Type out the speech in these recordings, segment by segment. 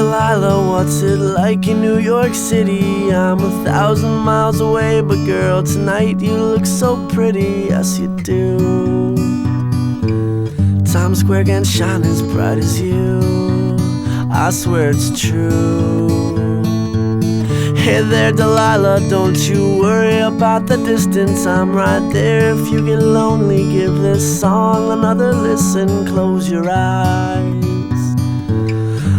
Delilah, what's it like in New York City? I'm 1,000 miles away, but girl, tonight you look so pretty, yes you do. Times Square can't shine as bright as you, I swear it's true. Hey there Delilah, don't you worry about the distance, I'm right there. If you get lonely, give this song another listen. Close your eyes,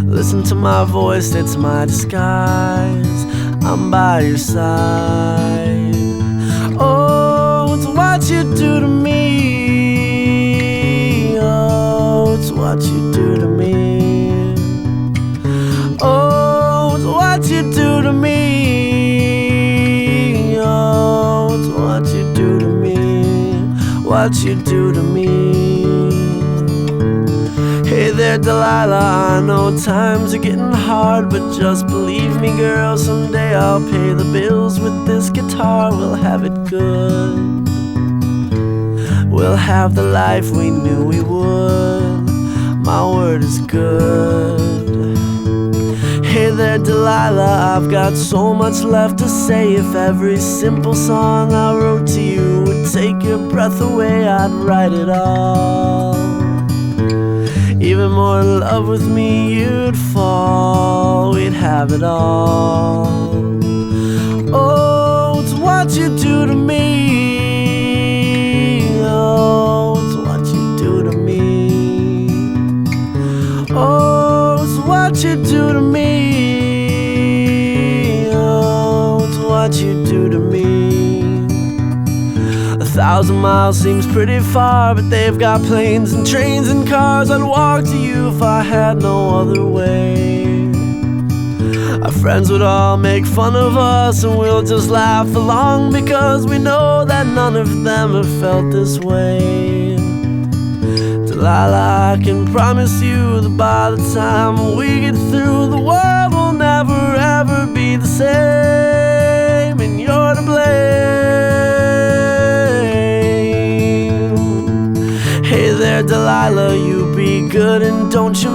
listen to my voice, it's my disguise. I'm by your side. Oh, it's what you do to me. Oh, it's what you do to me. Oh, it's what you do to me. Oh, it's what you do to me. What you do to me. Hey there Delilah, I know times are getting hard, but just believe me girl, someday I'll pay the bills with this guitar. We'll have it good, we'll have the life we knew we would. My word is good. Hey there Delilah, I've got so much left to say. If every simple song I wrote to you would take your breath away, I'd write it all. Even more in love with me you'd fall, we'd have it all. Oh, it's what you do to me. Oh, it's what you do to me. Oh, it's what you do to me. Oh, it's what you do to me. 1,000 miles seems pretty far, but they've got planes and trains and cars. I'd walk to you if I had no other way. Our friends would all make fun of us, and we'll just laugh along, because we know that none of them have felt this way. Delilah, I can promise you that by the time we get through, the world will never ever be the same, and you're to blame. Hey there Delilah, you be good and don't you